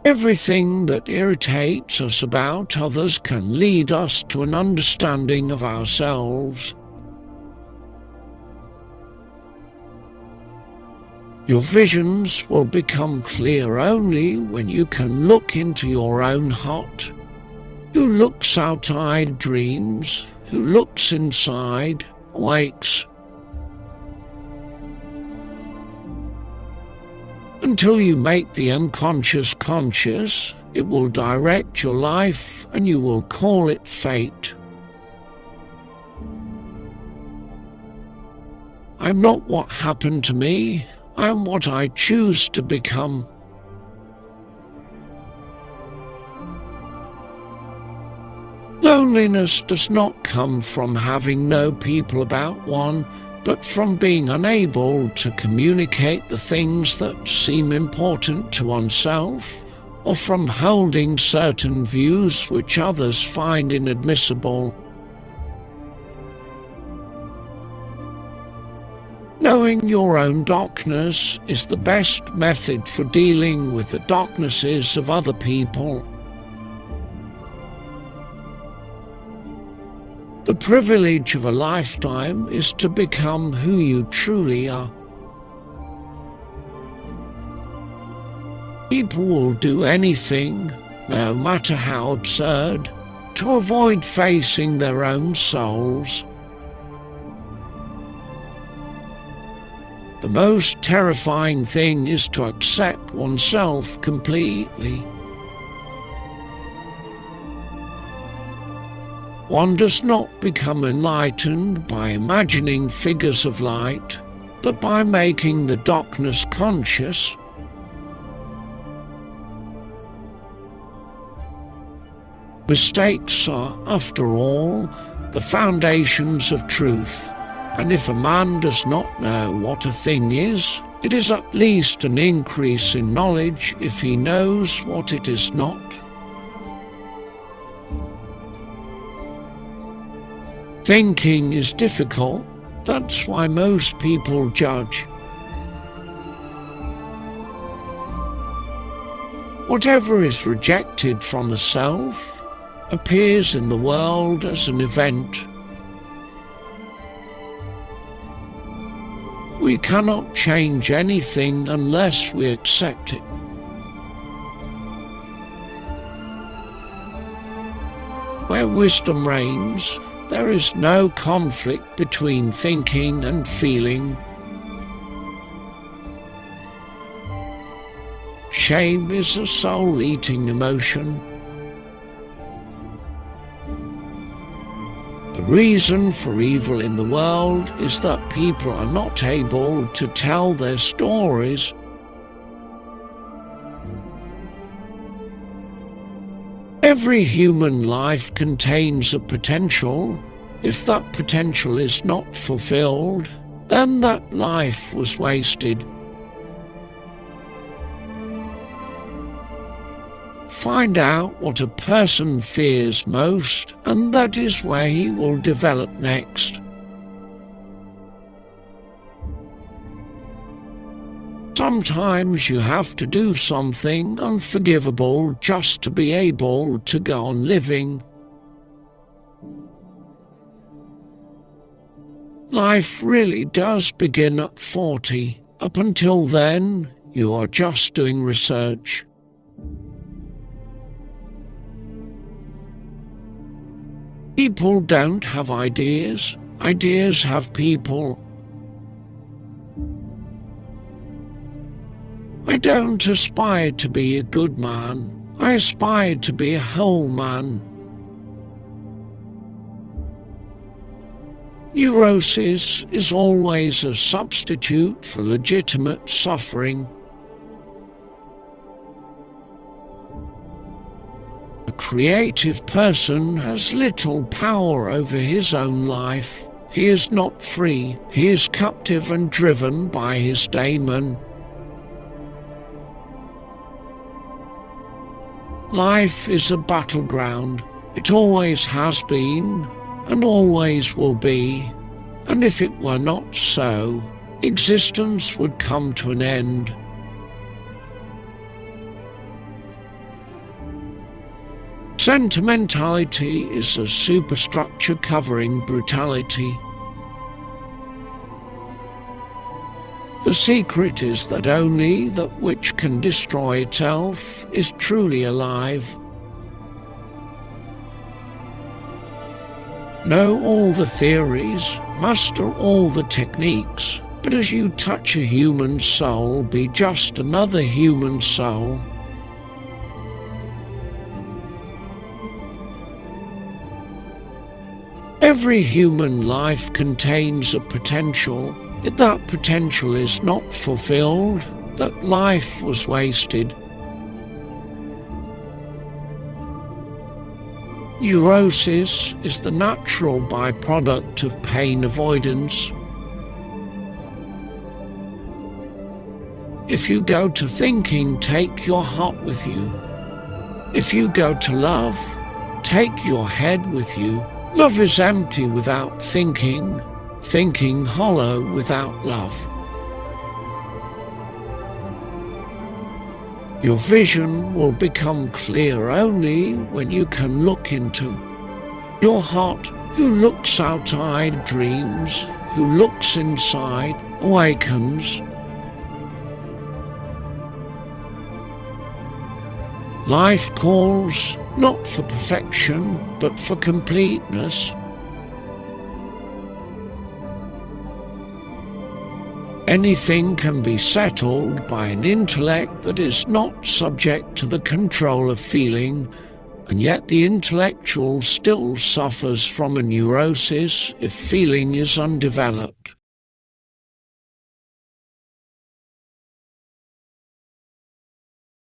Everything that irritates us about others can lead us to an understanding of ourselves. Your visions will become clear only when you can look into your own heart. Who looks outside dreams, who looks inside wakes. Until you make the unconscious conscious, it will direct your life and you will call it fate. I'm not what happened to me, I'm what I choose to become. Loneliness does not come from having no people about one, but from being unable to communicate the things that seem important to oneself, or from holding certain views which others find inadmissible. Knowing your own darkness is the best method for dealing with the darknesses of other people. The privilege of a lifetime is to become who you truly are. People will do anything, no matter how absurd, to avoid facing their own souls. The most terrifying thing is to accept oneself completely. One does not become enlightened by imagining figures of light, but by making the darkness conscious. Mistakes are, after all, the foundations of truth, and if a man does not know what a thing is, it is at least an increase in knowledge if he knows what it is not. Thinking is difficult, that's why most people judge. Whatever is rejected from the self appears in the world as an event. We cannot change anything unless we accept it. Where wisdom reigns, there is no conflict between thinking and feeling. Shame is a soul-eating emotion. The reason for evil in the world is that people are not able to tell their stories. Every human life contains a potential. If that potential is not fulfilled, then that life was wasted. Find out what a person fears most, and that is where he will develop next. Sometimes you have to do something unforgivable just to be able to go on living. Life really does begin at 40. Up until then, you are just doing research. People don't have ideas. Ideas have people. I don't aspire to be a good man. I aspire to be a whole man. Neurosis is always a substitute for legitimate suffering. A creative person has little power over his own life. He is not free. He is captive and driven by his daemon. Life is a battleground. It always has been, and always will be. And if it were not so, existence would come to an end. Sentimentality is a superstructure covering brutality. The secret is that only that which can destroy itself is truly alive. Know all the theories, master all the techniques, but as you touch a human soul, be just another human soul. Every human life contains a potential. If that potential is not fulfilled, that life was wasted. Neurosis is the natural byproduct of pain avoidance. If you go to thinking, take your heart with you. If you go to love, take your head with you. Love is empty without thinking, thinking hollow without love. Your vision will become clear only when you can look into your heart. Who looks outside dreams, who looks inside awakens. Life calls not for perfection, but for completeness. Anything can be settled by an intellect that is not subject to the control of feeling, and yet the intellectual still suffers from a neurosis if feeling is undeveloped.